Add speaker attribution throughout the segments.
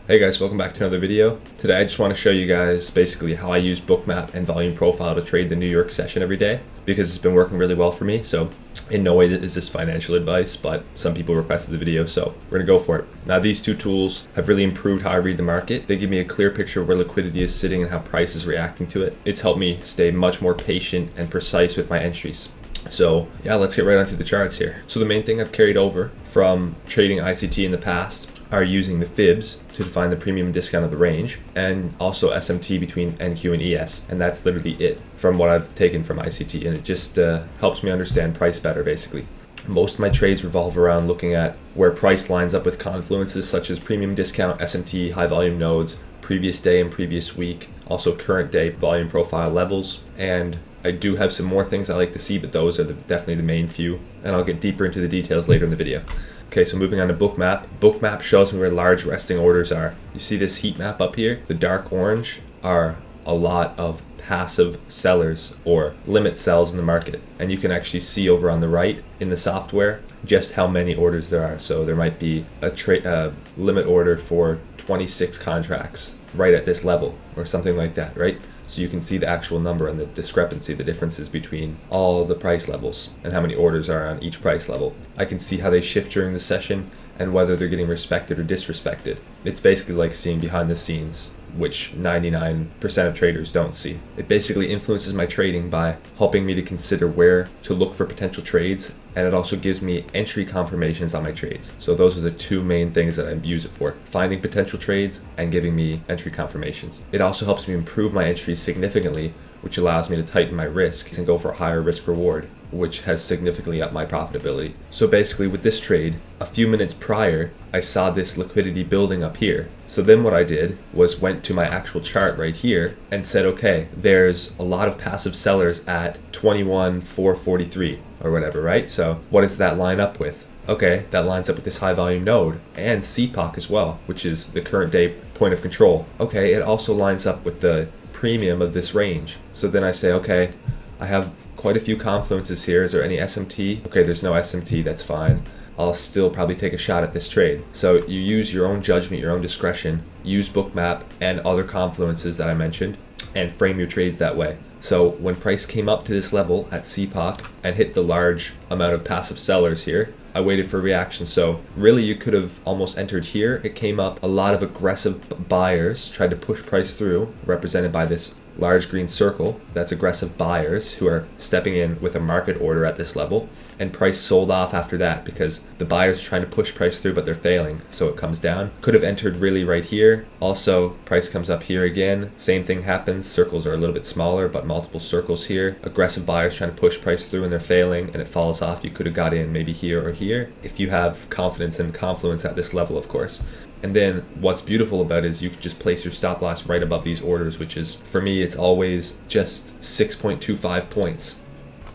Speaker 1: Hey guys, welcome back to another video. Today I just want to show you guys basically how I use Bookmap and volume profile to trade the New York session every day, because it's been working really well for me. So in no way is this financial advice, but some people requested the video, so we're gonna go for it. Now these two tools have really improved how I read the market. They give me a clear picture of where liquidity is sitting and how price is reacting to it. It's helped me stay much more patient and precise with my entries. So yeah, let's get right onto the charts here. So the main thing I've carried over from trading ICT in the past are using the fibs to define the premium discount of the range, and also SMT between NQ and ES, and that's literally it from what I've taken from ICT, and it just helps me understand price better basically. Most of my trades revolve around looking at where price lines up with confluences such as premium discount, SMT, high volume nodes, previous day and previous week, also current day volume profile levels, and I do have some more things I like to see, but those are definitely the main few, and I'll get deeper into the details later in the video. Okay, so moving on to Bookmap. Bookmap shows me where large resting orders are. You see this heat map up here? The dark orange are a lot of passive sellers or limit sells in the market. And you can actually see over on the right in the software just how many orders there are. So there might be a limit order for 26 contracts right at this level or something like that, right? So you can see the actual number and the discrepancy, the differences between all the price levels and how many orders are on each price level. I can see how they shift during the session and whether they're getting respected or disrespected. It's basically like seeing behind the scenes, which 99% of traders don't see. It basically influences my trading by helping me to consider where to look for potential trades, and it also gives me entry confirmations on my trades. So those are the two main things that I use it for: finding potential trades and giving me entry confirmations. It also helps me improve my entries significantly, which allows me to tighten my risk and go for a higher risk reward, which has significantly upped my profitability. So basically with this trade, a few minutes prior, I saw this liquidity building up here. So then what I did was went to my actual chart right here and said, okay, there's a lot of passive sellers at 21,443 or whatever, right? So what does that line up with? Okay, that lines up with this high volume node and CPOC as well, which is the current day point of control. Okay, it also lines up with the premium of this range. So then I say, okay, I have quite a few confluences here. Is there any SMT? Okay, there's no SMT, that's fine. I'll still probably take a shot at this trade. So you use your own judgment, your own discretion, use Bookmap and other confluences that I mentioned, and frame your trades that way. So when price came up to this level at CPOC and hit the large amount of passive sellers here, I waited for reaction. So really you could have almost entered here. It came up, a lot of aggressive buyers tried to push price through, represented by this large green circle. That's aggressive buyers who are stepping in with a market order at this level, and price sold off after that because the buyers are trying to push price through but they're failing, so it comes down. Could have entered really right here. Also price comes up here again, same thing happens. Circles are a little bit smaller but multiple circles here. Aggressive buyers trying to push price through and they're failing and it falls off. You could have got in maybe here or here if you have confidence and confluence at this level, of course. And then what's beautiful about it is you can just place your stop loss right above these orders, which is, for me, it's always just 6.25 points.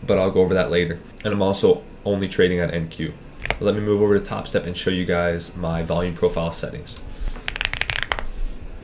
Speaker 1: But I'll go over that later. And I'm also only trading on NQ. Let me move over to Top Step and show you guys my volume profile settings.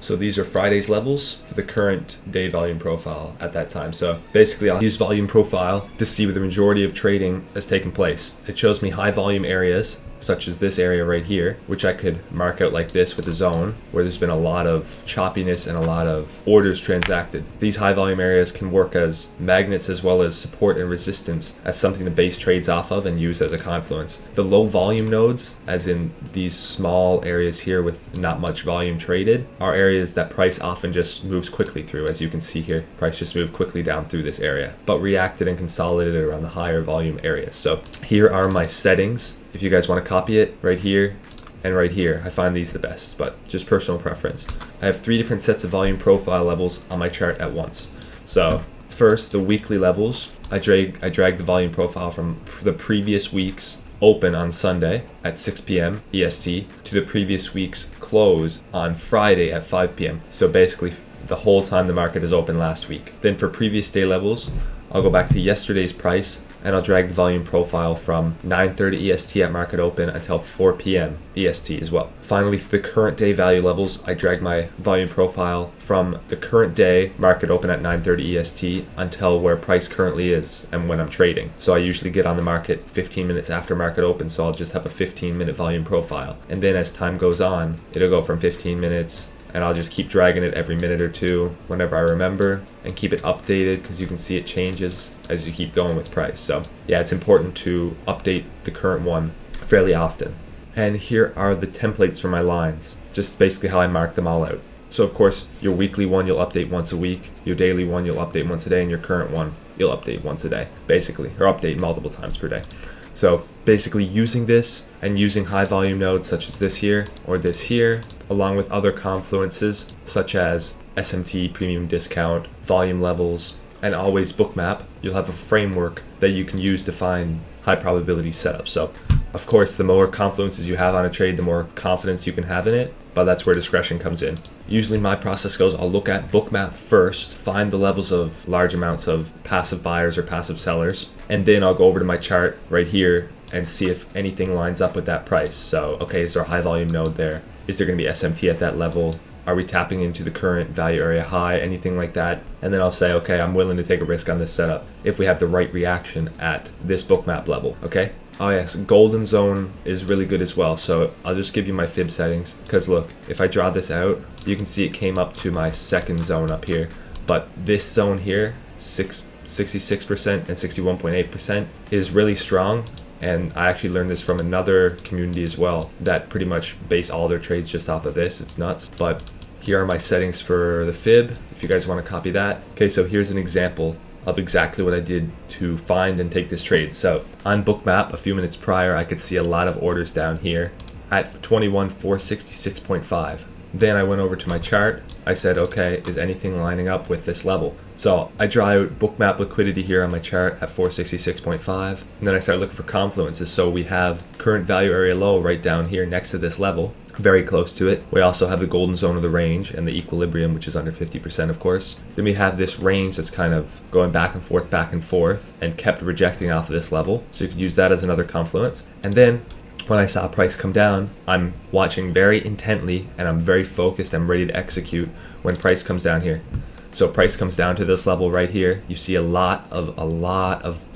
Speaker 1: So these are Friday's levels for the current day volume profile at that time. So basically I'll use volume profile to see where the majority of trading has taken place. It shows me high volume areas, such as this area right here, which I could mark out like this with a zone where there's been a lot of choppiness and a lot of orders transacted. These high volume areas can work as magnets as well as support and resistance, as something to base trades off of and use as a confluence. The low volume nodes, as in these small areas here with not much volume traded, are areas that price often just moves quickly through. As you can see here, price just moved quickly down through this area, but reacted and consolidated around the higher volume areas. So here are my settings. If you guys want to copy it, right here and right here, I find these the best, but just personal preference. I have 3 different sets of volume profile levels on my chart at once. So first, the weekly levels. I drag the volume profile from the previous week's open on Sunday at 6 p.m. EST to the previous week's close on Friday at 5 p.m. So basically the whole time the market is open last week. Then for previous day levels, I'll go back to yesterday's price and I'll drag the volume profile from 9:30 EST at market open until 4 p.m. EST as well. Finally, for the current day value levels, I drag my volume profile from the current day market open at 9:30 EST until where price currently is and when I'm trading. So I usually get on the market 15 minutes after market open, so I'll just have a 15-minute volume profile. And then as time goes on, it'll go from 15 minutes, and I'll just keep dragging it every minute or two whenever I remember, and keep it updated because you can see it changes as you keep going with price. So yeah, it's important to update the current one fairly often. And here are the templates for my lines, just basically how I mark them all out. So of course, your weekly one you'll update once a week, your daily one you'll update once a day, and your current one you'll update once a day, basically, or update multiple times per day. So basically using this and using high volume nodes such as this here or this here, along with other confluences such as SMT, premium discount, volume levels, and always Bookmap, you'll have a framework that you can use to find high probability setups. So of course, the more confluences you have on a trade, the more confidence you can have in it, but that's where discretion comes in. Usually my process goes, I'll look at Bookmap first, find the levels of large amounts of passive buyers or passive sellers, and then I'll go over to my chart right here and see if anything lines up with that price. So, okay, is there a high volume node there? Is there going to be SMT at that level? Are we tapping into the current value area high, anything like that? And then I'll say, okay, I'm willing to take a risk on this setup if we have the right reaction at this Bookmap level, okay? Oh yes, golden zone is really good as well. So I'll just give you my fib settings, because look, if I draw this out, you can see it came up to my second zone up here. But this zone here, 66% and 61.8% is really strong. And I actually learned this from another community as well that pretty much base all their trades just off of this. It's nuts. But here are my settings for the fib, if you guys want to copy that. Okay, so here's an example of exactly what I did to find and take this trade. So on Bookmap, a few minutes prior, I could see a lot of orders down here at 21,466.5. Then I went over to my chart. I said, okay, is anything lining up with this level? So I draw out Bookmap liquidity here on my chart at 466.5. And then I start looking for confluences. So we have current value area low right down here next to this level, very close to it. We also have the golden zone of the range and the equilibrium, which is under 50%, of course. Then we have this range that's kind of going back and forth, and kept rejecting off of this level. So you could use that as another confluence. And then when I saw price come down, I'm watching very intently and I'm very focused. I'm ready to execute when price comes down here. So price comes down to this level right here. You see a lot of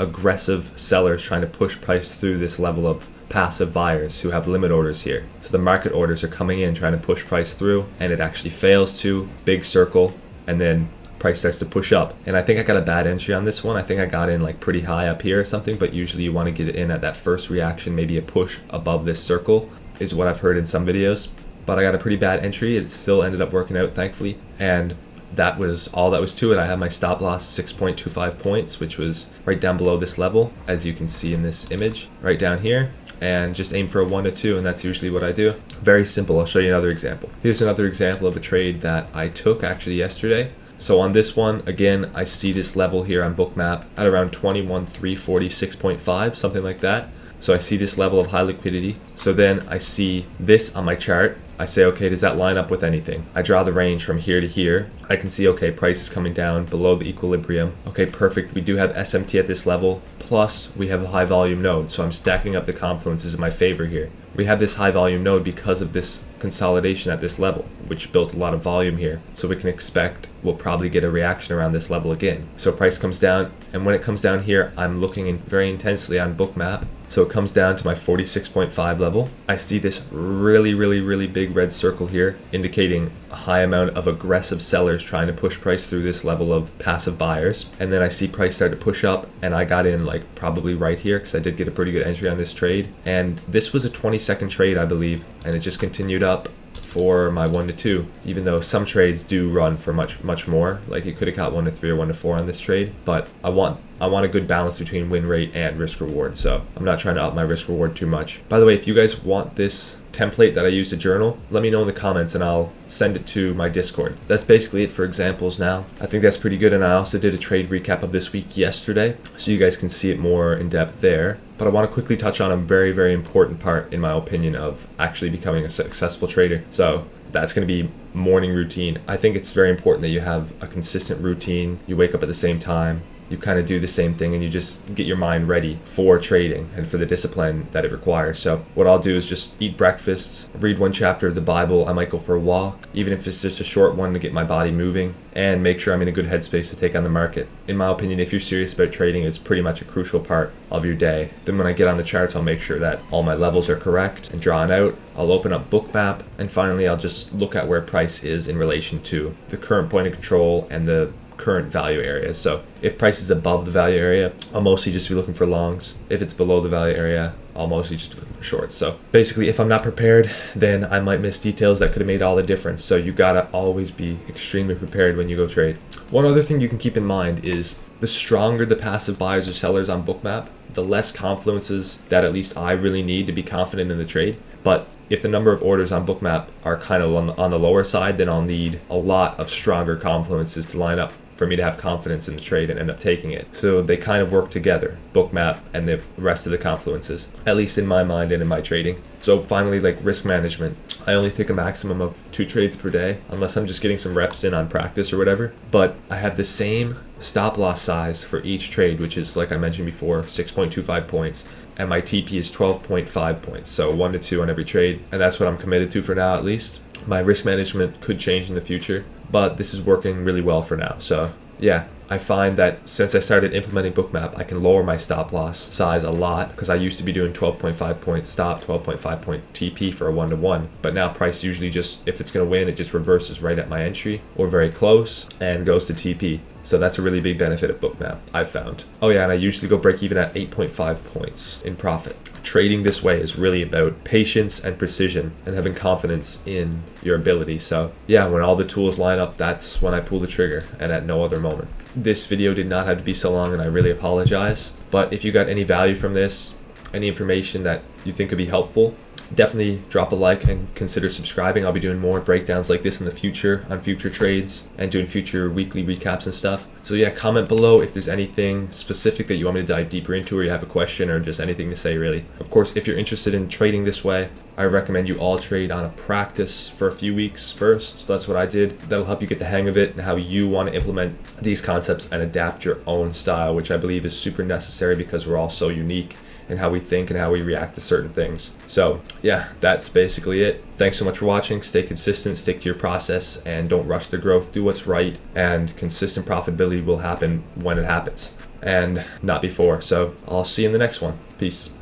Speaker 1: aggressive sellers trying to push price through this level of passive buyers who have limit orders here. So the market orders are coming in trying to push price through, and it actually fails to, big circle, and then price starts to push up. And I think I got a bad entry on this one. I think I got in like pretty high up here or something, but usually you want to get it in at that first reaction, maybe a push above this circle is what I've heard in some videos. But I got a pretty bad entry. It still ended up working out, thankfully. And that was all that was to it. I had my stop loss 6.25 points, which was right down below this level, as you can see in this image, right down here. And just aim for a 1 to 2, and that's usually what I do. Very simple. I'll show you another example. Here's another example of a trade that I took actually yesterday. So on this one, again, I see this level here on Bookmap at around 21,346.5, something like that. So I see this level of high liquidity. So then I see this on my chart. I say, okay, does that line up with anything? I draw the range from here to here. I can see, okay, price is coming down below the equilibrium. Okay, perfect. We do have SMT at this level. Plus, we have a high volume node. So I'm stacking up the confluences in my favor here. We have this high volume node because of this consolidation at this level, which built a lot of volume here. So we can expect we'll probably get a reaction around this level again. So price comes down, and when it comes down here, I'm looking very intensely on Bookmap. So it comes down to my 46.5 level. I see this really big red circle here, indicating a high amount of aggressive sellers trying to push price through this level of passive buyers. And then I see price start to push up, and I got in like probably right here because I did get a pretty good entry on this trade. And this was a 20-second trade, I believe, and it just continued up for my 1 to 2, even though some trades do run for much more. Like you could have got 1 to 3 or 1 to 4 on this trade, but I want a good balance between win rate and risk reward, so I'm not trying to up my risk reward too much. By the way, if you guys want this template that I use to journal, let me know in the comments and I'll send it to my Discord. That's basically it for examples now. I think that's pretty good, and I also did a trade recap of this week yesterday, so you guys can see it more in depth there. But I want to quickly touch on a very important part, in my opinion, of actually becoming a successful trader. So that's going to be morning routine. I think it's very important that you have a consistent routine. You wake up at the same time. you kind of do the same thing and you just get your mind ready for trading and for the discipline that it requires. So what I'll do is just eat breakfast, read one chapter of the Bible. I might go for a walk, even if it's just a short one, to get my body moving and make sure I'm in a good headspace to take on the market. In my opinion, if you're serious about trading, it's pretty much a crucial part of your day. Then when I get on the charts, I'll make sure that all my levels are correct and drawn out. I'll open up Bookmap, and finally I'll just look at where price is in relation to the current point of control and the current value area. So if price is above the value area, I'll mostly just be looking for longs. If it's below the value area, I'll mostly just be looking for shorts. So basically, if I'm not prepared, then I might miss details that could have made all the difference. So you gotta always be extremely prepared when you go trade. One other thing you can keep in mind is the stronger the passive buyers or sellers on Bookmap, the less confluences that at least I really need to be confident in the trade. But if the number of orders on Bookmap are kind of on the lower side, then I'll need a lot of stronger confluences to line up for me to have confidence in the trade and end up taking it. So they kind of work together, Bookmap and the rest of the confluences, at least in my mind and in my trading. So finally, like risk management, I only take a maximum of 2 trades per day, unless I'm just getting some reps in on practice or whatever. But I have the same stop loss size for each trade, which is, like I mentioned before, 6.25 points. And my TP is 12.5 points, so 1 to 2 on every trade. And that's what I'm committed to for now, at least. My risk management could change in the future, but this is working really well for now. So yeah, I find that since I started implementing Bookmap, I can lower my stop loss size a lot, because I used to be doing 12.5 point stop, 12.5 point TP for a 1-to-1. But now price usually just, if it's going to win, it just reverses right at my entry or very close and goes to TP. So that's a really big benefit of Bookmap, I've found. Oh yeah, and I usually go break even at 8.5 points in profit. Trading this way is really about patience and precision and having confidence in your ability. So yeah, when all the tools line up, that's when I pull the trigger, and at no other moment. This video did not have to be so long, and I really apologize. But if you got any value from this, any information that you think could be helpful, definitely drop a like and consider subscribing. I'll be doing more breakdowns like this in the future on future trades and doing future weekly recaps and stuff. So yeah, comment below if there's anything specific that you want me to dive deeper into, or you have a question, or just anything to say really. Of course, if you're interested in trading this way, I recommend you all trade on a practice for a few weeks first. That's what I did. That'll help you get the hang of it and how you want to implement these concepts and adapt your own style, which I believe is super necessary because we're all so unique in how we think and how we react to certain things. So yeah, that's basically it. Thanks so much for watching. Stay consistent, stick to your process, and don't rush the growth. Do what's right, and consistent profitability will happen when it happens and not before. So I'll see you in the next one. Peace.